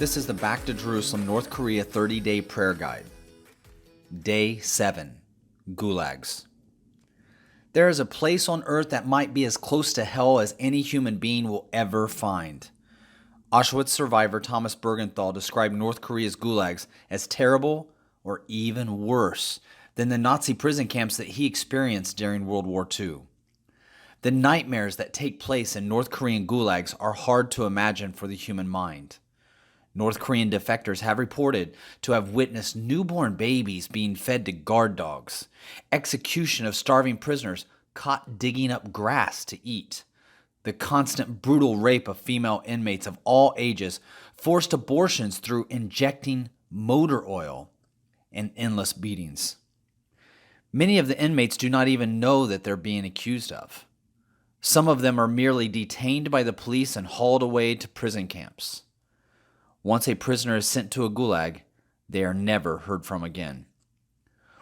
This is the Back to Jerusalem, North Korea 30-day prayer guide. Day 7. Gulags. There is a place on earth that might be as close to hell as any human being will ever find. Auschwitz survivor Thomas Bergenthal described North Korea's gulags as terrible or even worse than the Nazi prison camps that he experienced during World War II. The nightmares that take place in North Korean gulags are hard to imagine for the human mind. North Korean defectors have reported to have witnessed newborn babies being fed to guard dogs, execution of starving prisoners caught digging up grass to eat, the constant brutal rape of female inmates of all ages, forced abortions through injecting motor oil, and endless beatings. Many of the inmates do not even know that they're being accused of. Some of them are merely detained by the police and hauled away to prison camps. Once a prisoner is sent to a gulag, they are never heard from again.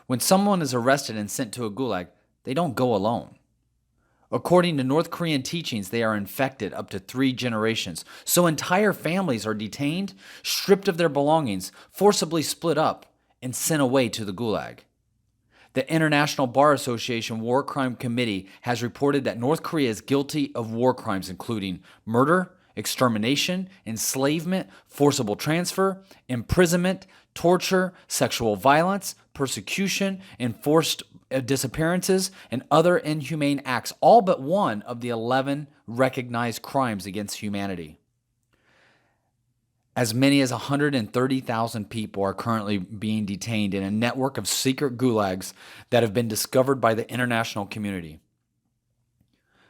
When someone is arrested and sent to a gulag, they don't go alone. According to North Korean teachings, they are infected up to 3 generations, so entire families are detained, stripped of their belongings, forcibly split up, and sent away to the gulag. The International Bar Association War Crime Committee has reported that North Korea is guilty of war crimes including murder, extermination, enslavement, forcible transfer, imprisonment, torture, sexual violence, persecution, enforced disappearances, and other inhumane acts, all but one of the 11 recognized crimes against humanity. As many as 130,000 people are currently being detained in a network of secret gulags that have been discovered by the international community.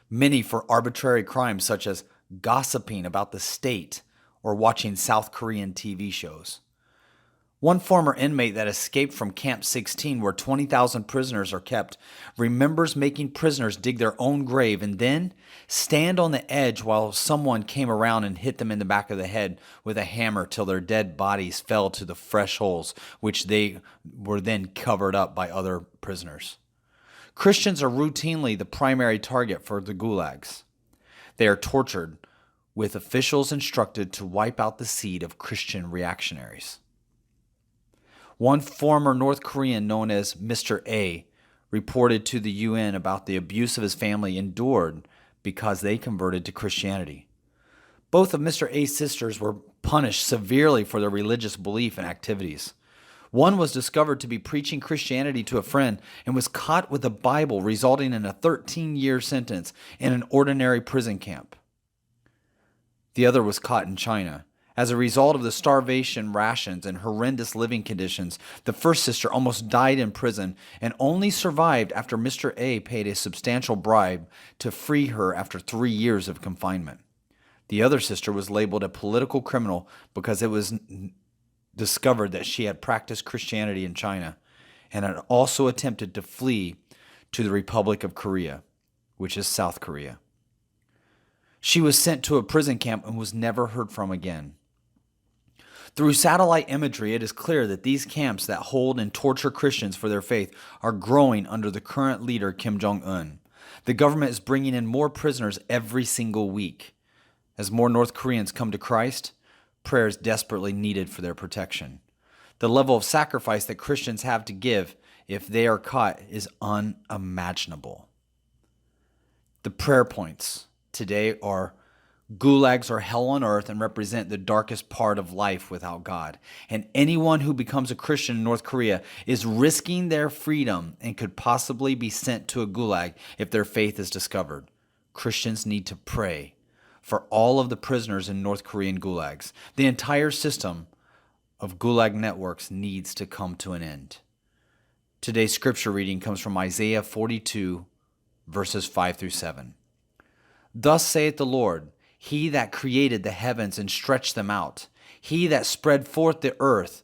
Many for arbitrary crimes such as gossiping about the state or watching South Korean TV shows. One former inmate that escaped from Camp 16, where 20,000 prisoners are kept, remembers making prisoners dig their own grave and then stand on the edge while someone came around and hit them in the back of the head with a hammer till their dead bodies fell to the fresh holes, which they were then covered up by other prisoners. Christians are routinely the primary target for the gulags. They are tortured, with officials instructed to wipe out the seed of Christian reactionaries. One former North Korean known as Mr. A reported to the UN about the abuse of his family endured because they converted to Christianity. Both of Mr. A's sisters were punished severely for their religious belief and activities. One was discovered to be preaching Christianity to a friend and was caught with a Bible, resulting in a 13-year sentence in an ordinary prison camp. The other was caught in China. As a result of the starvation rations and horrendous living conditions, the first sister almost died in prison and only survived after Mr. A paid a substantial bribe to free her after 3 years of confinement. The other sister was labeled a political criminal because it was discovered that she had practiced Christianity in China and had also attempted to flee to the Republic of Korea, which is South Korea. She was sent to a prison camp and was never heard from again. Through satellite imagery, it is clear that these camps that hold and torture Christians for their faith are growing under the current leader, Kim Jong Il. The government is bringing in more prisoners every single week. As more North Koreans come to Christ, prayer is desperately needed for their protection. The level of sacrifice that Christians have to give if they are caught is unimaginable. The prayer points today are: gulags are hell on earth and represent the darkest part of life without God. And anyone who becomes a Christian in North Korea is risking their freedom and could possibly be sent to a gulag if their faith is discovered. Christians need to pray for all of the prisoners in North Korean gulags. The entire system of gulag networks needs to come to an end. Today's scripture reading comes from Isaiah 42, verses 5 through 7. Thus saith the Lord, He that created the heavens and stretched them out, He that spread forth the earth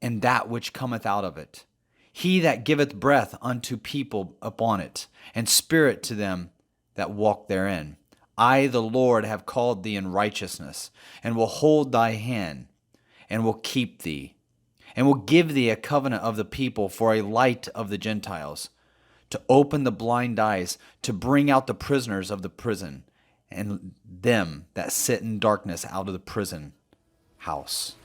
and that which cometh out of it, He that giveth breath unto people upon it, and spirit to them that walk therein. I, the Lord, have called thee in righteousness, and will hold thy hand, and will keep thee, and will give thee a covenant of the people for a light of the Gentiles, to open the blind eyes, to bring out the prisoners of the prison, and them that sit in darkness out of the prison house.